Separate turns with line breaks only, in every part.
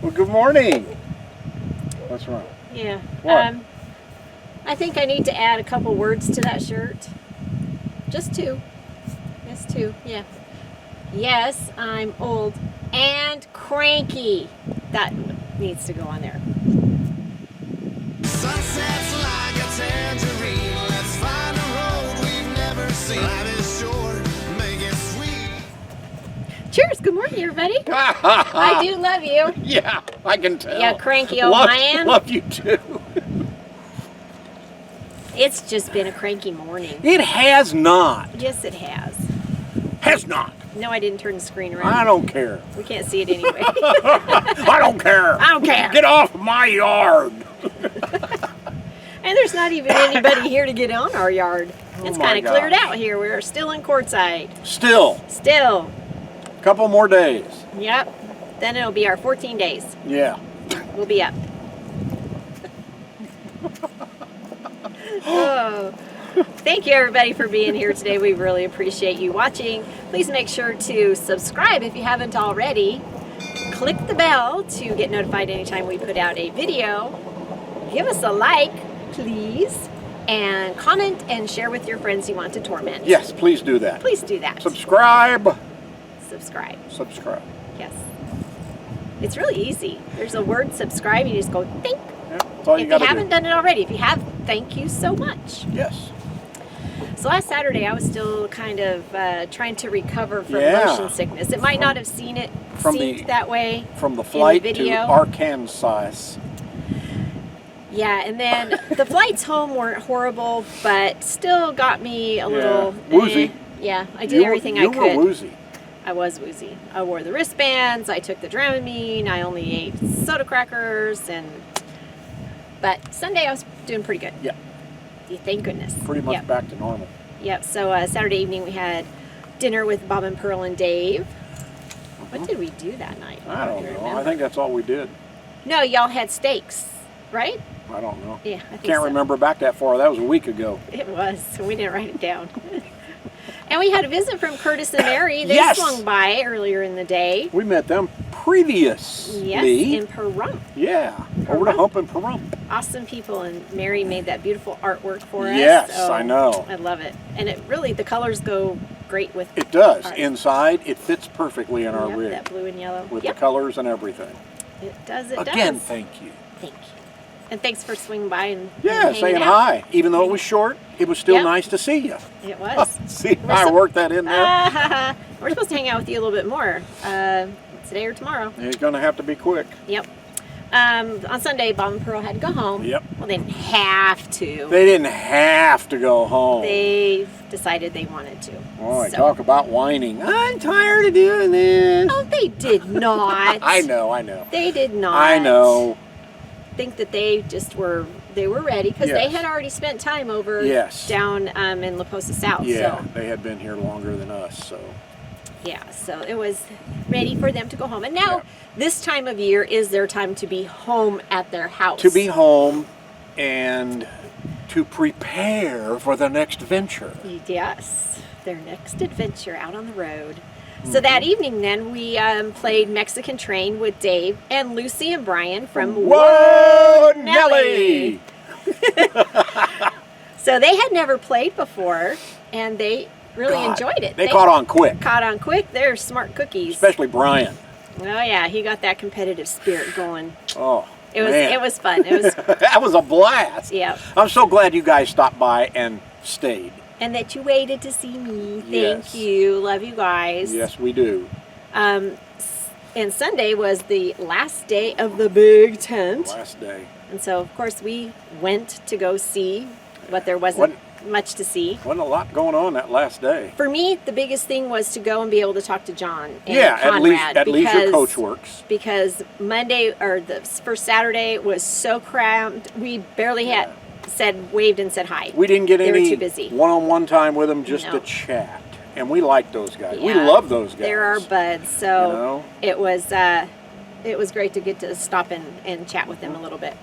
Well, good morning. What's wrong?
Yeah.
What?
I think I need to add a couple words to that shirt. Just two. Just two. Yeah. Yes, I'm old and cranky. That needs to go on there.
Sunsets like a tangerine. Let's find a road we've never seen. Life is short, make it sweet.
Cheers. Good morning, everybody. I do love you.
Yeah, I can tell.
Yeah, cranky old
love,
man.
Love you too.
It's just been a cranky morning.
It has not.
Yes, it has.
Has not.
No, I didn't turn the screen around.
I don't care.
We can't see it anyway.
I don't care.
I don't care.
Get off my yard.
And there's not even anybody here to get on our yard. It's
my
kind of cleared
gosh.
out here. We're still in Quartzsite.
Still,
Still.
a couple more days.
Yep. Then it'll be our 14 days.
Yeah.
We'll be up. Oh. Thank you, everybody, for being here today. We really appreciate you watching. Please make sure to subscribe if you haven't already. Click the bell to get notified anytime we put out a video. Give us a like, please, and comment and share with your friends you want to torment.
Yes, please do that.
Please do that.
Subscribe.
Subscribe.
Subscribe.
Yes. It's really easy. There's a word subscribe. You just go think.
Yeah, that's all you
If you
got to
haven't
do.
done it already, if you have, thank you so much.
Yes.
So last Saturday, I was still kind of trying to recover from
Yeah.
motion sickness. It might not have seemed that way
From the flight to
video.
Arkansas.
Yeah, and then the flights home weren't horrible, but still got me a little
woozy.
Yeah, I did everything I could.
You were woozy.
I was woozy. I wore the wristbands. I took the Dramamine. I only ate soda crackers, but Sunday I was doing pretty good.
Yeah.
Thank goodness.
Pretty much
Yep.
back to normal.
Yep. So Saturday evening we had dinner with Bob and Pearl and Dave. What did we do that night?
I don't know.
remember.
I think that's all we did.
No, y'all had steaks, right?
I don't know.
Yeah, I think
Can't
so.
remember back that far. That was a week ago.
It was. So we didn't write it down. And we had a visit from Curtis and Mary. They
Yes!
swung by earlier in the day.
We met them previously.
Yes, in Pahrump.
Yeah, over to Hump and Pahrump.
Awesome people, and Mary made that beautiful artwork for us.
Yes,
so
I know.
I love it. And it really, the colors go great with
It does.
art.
Inside, it fits perfectly in our
Yep,
rig.
that blue and yellow.
With
Yep.
the colors and everything.
It does, it
Again,
does.
thank you.
Thank you. And thanks for swinging by and
Yeah,
hanging
saying
out.
hi. Even though it was short, it was still
Yep.
nice to see you.
It was.
See,
We're
I
sup-
worked that in there.
We're supposed to hang out with you a little bit more today or tomorrow.
It's going to have to be quick.
Yep. On Sunday, Bob and Pearl had to go home.
Yep.
Well, they didn't have to.
They didn't have to go home.
They decided they wanted to.
Boy,
So-
talk about whining. I'm tired of doing this.
Oh, they did not.
I know.
They did not.
I know.
Think that they just were ready because they
Yes.
had already spent time over
Yes.
down in La Posa South.
Yeah,
So
they had been here longer than us, so.
yeah, so it was ready for them to go home. And now
Yeah.
this time of year is their time to be home at their house.
To be home and to prepare for the next venture.
Yes, their next adventure out on the road.
Mm-hmm.
So that evening then we played Mexican Train with Dave and Lucy and Brian from
Whoa,
Nelly.
Nelly!
So they had never played before and they really
God,
enjoyed it.
They caught on quick,
Caught on quick. They're smart cookies.
especially Brian.
Oh yeah, he got that competitive spirit going.
Oh,
It was
man.
it was fun. It was
That was a blast.
yeah.
I'm so glad you guys stopped by and stayed.
And that you waited to see me. Thank
Yes.
you. Love you guys.
Yes, we do.
And Sunday was the last day of the big tent.
Last day.
And so of course we went to go see what there wasn't much to see.
Wasn't a lot going on that last day.
For me, the biggest thing was to go and be able to talk to John and
Yeah,
Conrad
at least your coach works.
because Monday or the first Saturday was so crammed. We barely had waved and said hi.
We didn't get
They were
any
too busy.
one-on-one time with them, just
No.
to chat. And we like those guys. We
Yeah,
love those guys.
They're our buds. So
You know?
it was great to get to stop and chat with them a little bit.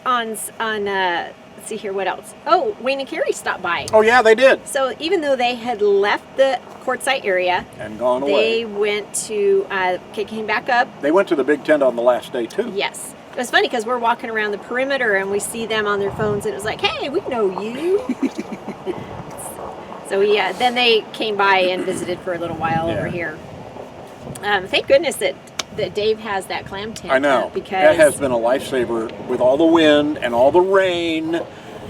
Let's see here, what else? Oh, Wayne and Carrie stopped by.
Oh yeah, they did.
So even though they had left the Quartzsite area.
And gone
They
away.
went to, came back up.
They went to the big tent on the last day too.
Yes. It was funny because we're walking around the perimeter and we see them on their phones and it was like, hey, we know you. So then they came by and visited for a little while over here. Thank goodness that Dave has that clam tent.
I know.
Because
that has been a lifesaver with all the wind and all the rain.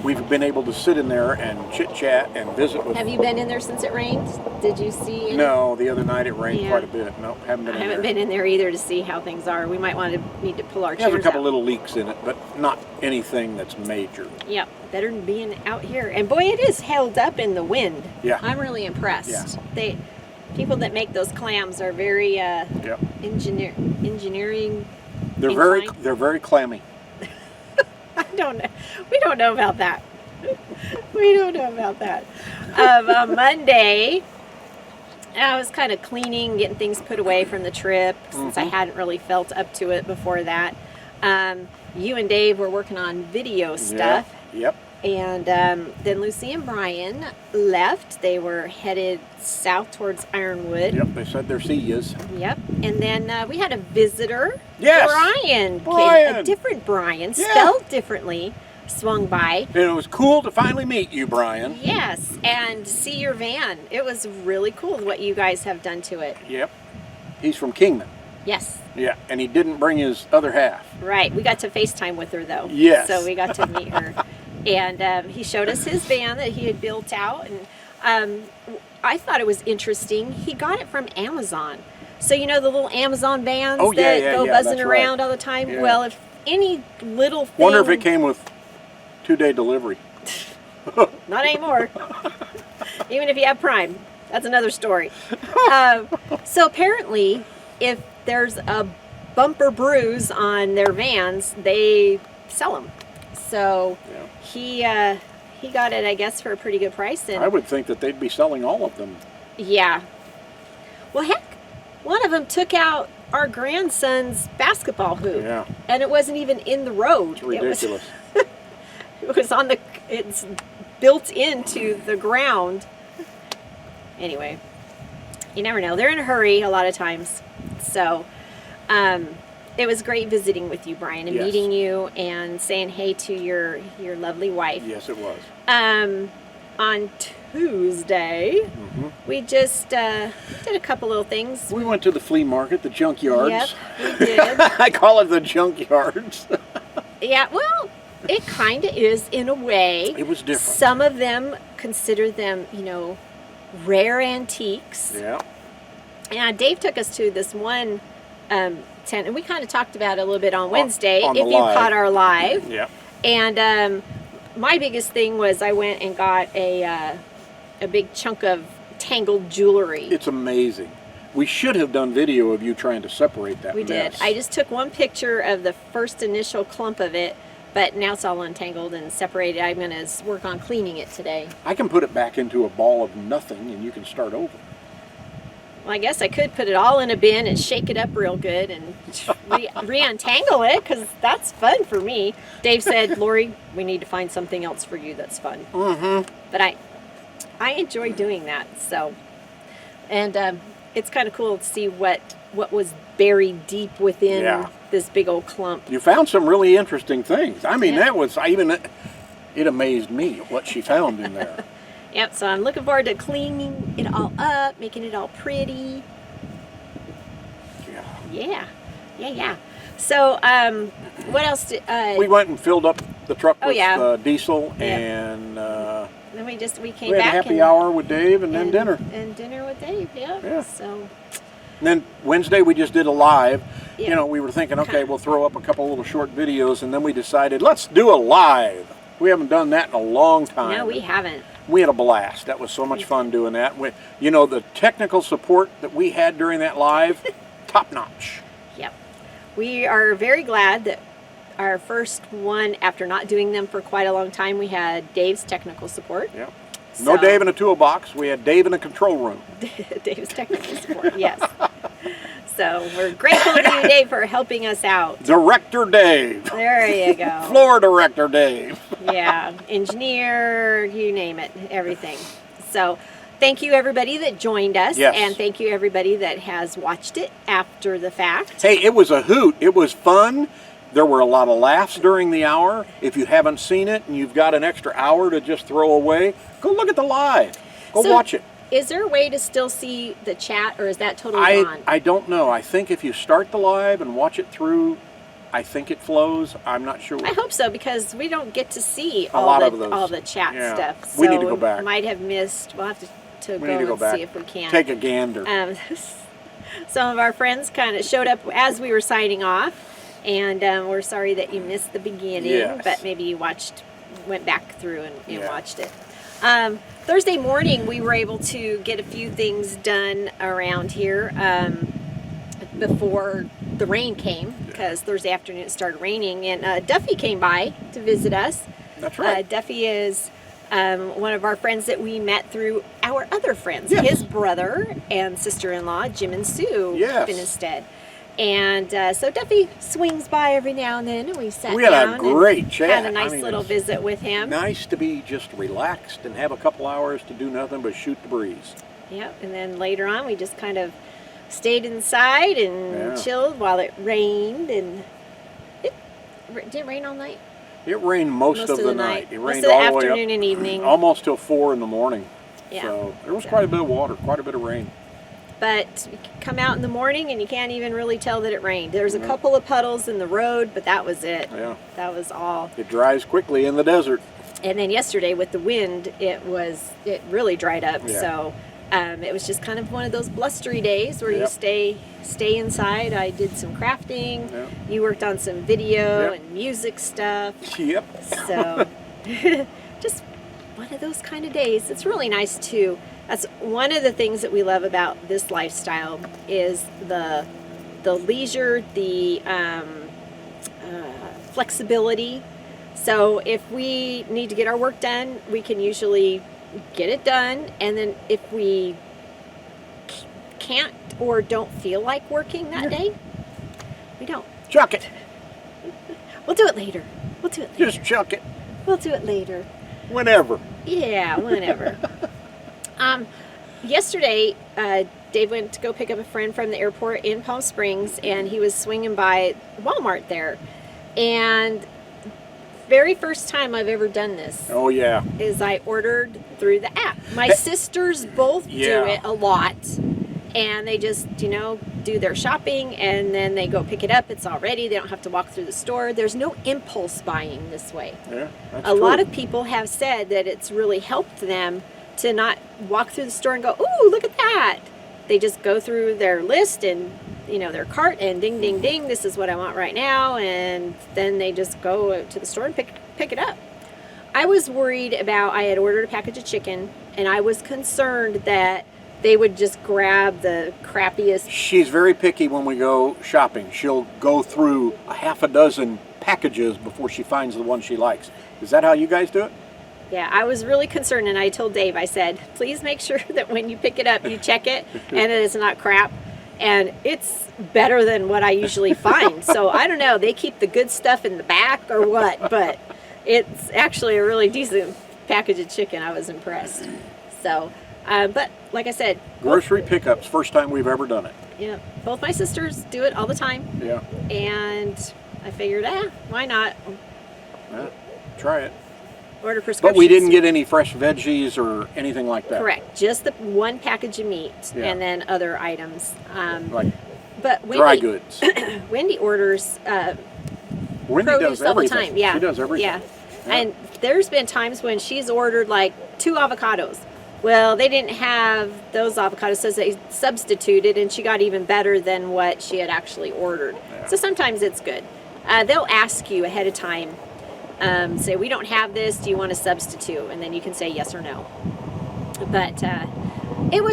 We've been able to sit in there and chit chat and visit with.
Have you been in there since it rained? Did you see?
No, the other night it rained quite a bit. No, haven't been in there.
I haven't been in there either to see how things are. We might need to pull our chairs
There's a couple
out.
little leaks in it, but not anything that's major.
Yep, better than being out here. And boy, it is held up in the wind.
Yeah.
I'm really impressed.
Yeah.
People that make those clams are very engineering.
They're very clammy.
I don't know. We don't know about that. We don't know about that. On Monday, I was kind of cleaning, getting things put away from the trip since I hadn't really felt up to it before that. You and Dave were working on video stuff.
Yep.
And then Lucy and Brian left. They were headed south towards Ironwood.
Yep, they said their see yous.
Yep. And then we had a visitor.
Yes.
Brian.
Brian.
A different Brian,
Yeah.
spelled differently, swung by.
And it was cool to finally meet you, Brian.
Yes, and see your van. It was really cool what you guys have done to it.
Yep. He's from Kingman.
Yes.
Yeah, and he didn't bring his other half.
Right. We got to FaceTime with her, though.
Yes.
So we got to meet her. And he showed us his van that he had built out. And I thought it was interesting. He got it from Amazon. So, you know, the little Amazon vans that go buzzing around all the time?
Yeah.
Well, if any little thing...
Wonder if it came with 2-day delivery.
Not anymore. Even if you have Prime. That's another story. So apparently, if there's a bumper bruise on their vans, they sell them. So he got it, I guess, for a pretty good price. And
I would think that they'd be selling all of them.
yeah. Well, heck, one of them took out our grandson's basketball hoop.
Yeah.
And it wasn't even in the road.
It's ridiculous.
It was on it's built into the ground. Anyway, you never know. They're in a hurry a lot of times. So, it was great visiting with you, Brian, and
Yes.
meeting you and saying hey to your lovely wife.
Yes, it was.
On Tuesday, we just did a couple little things.
We went to the flea market, the junkyards.
Yep, we did.
I call it the junkyards.
Yeah, well, it kind of is in a way.
It was different.
Some of them consider them, rare antiques.
Yeah.
And Dave took us to this one tent, and we kind of talked about it a little bit on Wednesday,
on
if
the
you
live.
caught our live.
Yeah.
And my biggest thing was I went and got a big chunk of tangled jewelry.
It's amazing. We should have done video of you trying to separate that
We
mess.
did. I just took one picture of the first initial clump of it, but now it's all untangled and separated. I'm going to work on cleaning it today.
I can put it back into a ball of nothing and you can start over.
Well, I guess I could put it all in a bin and shake it up real good and re-untangle it, because that's fun for me. Dave said, Lori, we need to find something else for you that's fun.
Mm-hmm.
But I enjoy doing that. So, and it's kind of cool to see what was buried deep within this big old clump.
You found some really interesting things. I mean,
Yeah.
it amazed me what she found in there.
Yep, so I'm looking forward to cleaning it all up, making it all pretty.
Yeah.
Yeah. So, what else did...
We went and filled up the truck
Oh,
with
yeah.
diesel,
Yeah.
and
then we came
we had
back
a happy
and,
hour with Dave, and then dinner.
And dinner with Dave,
Yeah.
So,
And then Wednesday we just did a live.
Yeah.
You know, we were thinking, okay, we'll throw up a couple little short videos, and then we decided, let's do a live. We haven't done that in a long time.
no, we haven't.
We had a blast. That was so much fun doing that. The technical support that we had during that live, top notch.
Yep. We are very glad that our first one, after not doing them for quite a long time, we had Dave's technical support.
Yeah. No Dave in a toolbox. We had Dave in a control room.
Dave's technical support, yes. So we're grateful to you, Dave, for helping us out.
Director Dave.
There you go.
Floor Director Dave.
Yeah, engineer, you name it, everything. So thank you everybody that joined us.
Yes.
And thank you everybody that has watched it after the fact.
Hey, it was a hoot. It was fun. There were a lot of laughs during the hour. If you haven't seen it and you've got an extra hour to just throw away, go look at the live. Go
So,
watch it.
Is there a way to still see the chat, or is that totally gone?
I don't know. I think if you start the live and watch it through, I think it flows. I'm not sure.
I hope so, because we don't get to see
A lot of those.
all the chat
Yeah.
stuff. So
We need to go back.
Might have missed. We'll have to
We need to go
and
back.
see if we can.
Take a gander.
Some of our friends kind of showed up as we were signing off, and we're sorry that you missed the beginning,
Yes.
but maybe you went back through and
Yeah.
watched it. Thursday morning, we were able to get a few things done around here before the rain came, because Thursday afternoon it started raining, and Duffy came by to visit us.
That's right.
Duffy is one of our friends that we met through our other friends.
Yes.
His brother and sister-in-law, Jim and Sue,
Yes.
instead. And so Duffy swings by every now and then, and we sat
We had a
down
great
and
chat.
had a
I
nice
mean,
little
it's
visit with him.
Nice to be just relaxed and have a couple hours to do nothing but shoot the breeze.
Yep. And then later on, we just kind of stayed inside and
Yeah.
chilled while it rained. And did it rain all night?
It rained most of the night. It
Most
rained
of the
all the way
afternoon
up,
and evening.
almost till 4 in the morning.
Yeah.
So there was quite a bit of water, quite a bit of rain.
But you come out in the morning and you can't even really tell that it rained. There's a couple of puddles in the road, but that was it.
Yeah.
That was all.
It dries quickly in the desert.
And then yesterday with the wind, it really dried up.
Yeah.
So it was just kind of one of those blustery days where you
Yep.
stay inside. I did some crafting.
Yep.
You worked on some video
Yep.
and music stuff.
Yep.
So just one of those kind of days. It's really nice too. That's one of the things that we love about this lifestyle is the leisure, the flexibility. So if we need to get our work done, we can usually get it done. And then if we can't or don't feel like working that day, we don't.
Chuck it.
We'll do it later. We'll do it later.
Just chuck it.
We'll do it later.
Whenever.
Yeah, whenever. Yesterday, Dave went to go pick up a friend from the airport in Palm Springs, and he was swinging by Walmart there. And very first time I've ever done this
Oh, yeah.
is I ordered through the app. My sisters both
Yeah.
do it a lot, and they just, do their shopping, and then they go pick it up. It's all ready. They don't have to walk through the store. There's no impulse buying this way.
Yeah, that's
A lot
true.
of people have said that it's really helped them to not walk through the store and go, "Ooh, look at that." They just go through their list and, their cart, and ding, ding, ding, this is what I want right now. And then they just go to the store and pick it up. I was worried I had ordered a package of chicken, and I was concerned that they would just grab the crappiest.
She's very picky when we go shopping. She'll go through a half a dozen packages before she finds the one she likes. Is that how you guys do it?
Yeah, I was really concerned, and I told Dave, I said, please make sure that when you pick it up, you check it, and that it's not crap. And it's better than what I usually find. So I don't know, they keep the good stuff in the back or what, but it's actually a really decent package of chicken. I was impressed. So, but like I said,
Grocery pickups, first time we've ever done it.
yeah, both my sisters do it all the time.
Yeah.
And I figured, why not
Yeah. Try it.
order prescriptions?
But we didn't get any fresh veggies or anything like that.
Correct. Just the one package of meat,
Yeah.
and then other items.
Like
But Wendy,
dry goods.
Wendy orders
Wendy
produce
does
all the
everything.
time. Yeah,
She does everything.
Yeah. And there's been times when she's ordered like 2 avocados. Well, they didn't have those avocados, so they substituted, and she got even better than what she had actually ordered.
Yeah.
So sometimes it's good. They'll ask you ahead of time, say, we don't have this, do you want to substitute? And then you can say yes or no. But it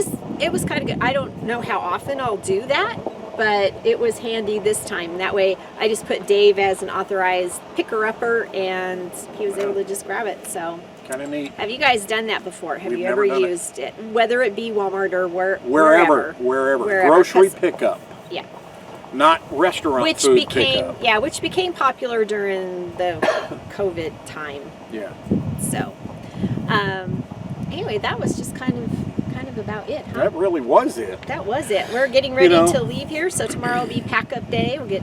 was kind of good. I don't know how often I'll do that, but it was handy this time. That way I just put Dave as an authorized picker-upper, and he was able to just grab it. So
Kind of neat.
have you guys done that before? Have
We've
you
never
ever
done it.
used it? Whether it be Walmart or
Wherever. Grocery
'cause-
pickup.
Yeah.
Not restaurant
Which
food
became
pickup.
which became popular during the COVID time.
Yeah.
So, anyway, that was just kind of of about it, huh?
That really was it.
That was it. We're getting ready
know.
to leave here, so tomorrow will be pack-up day. We'll get,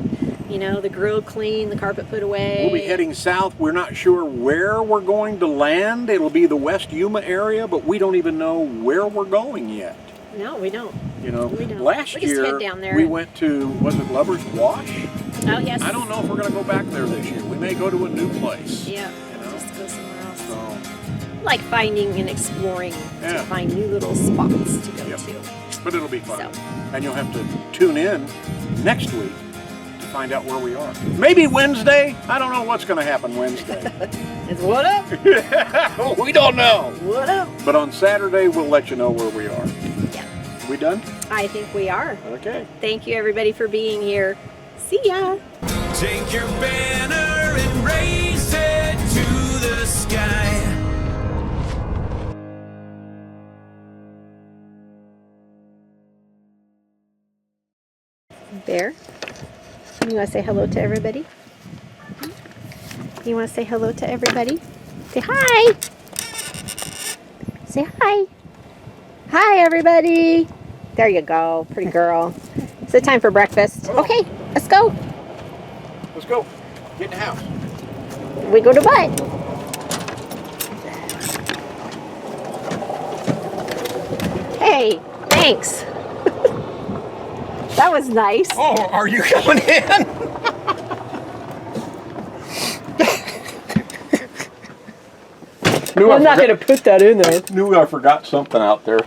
the grill clean, the carpet put away.
We'll be heading south. We're not sure where we're going to land. It'll be the West Yuma area, but we don't even know where we're going yet.
No, we don't.
You know,
We don't.
last
We just
year
head down there
we
and-
went to, was it Lover's Wash?
Oh, yes.
I don't know if we're going to go back there this year. We may go to a new place.
Yeah,
You know?
just go somewhere else.
So,
Like finding and exploring
Yeah.
to find new little spots to go
Yep.
to.
but it'll be fun.
So.
And you'll have to tune in next week to find out where we are. Maybe Wednesday. I don't know what's going to happen Wednesday.
It's what up?
We don't know.
What up?
But on Saturday, we'll let you know where we are.
Yeah,
We done?
I think we are.
Okay.
Thank you, everybody, for being here. See ya.
Take your banner and raise it to the sky.
Bear, you want to say hello to everybody? You want to say hello to everybody? Say hi. Say hi. Hi, everybody. There you go. Pretty girl. It's the time for breakfast. Okay, let's go.
Let's go. Get in the house.
We go to bed. Hey, thanks. That was nice.
Oh, are you coming in?
I'm not going to put that in there.
Knew I forgot something out there.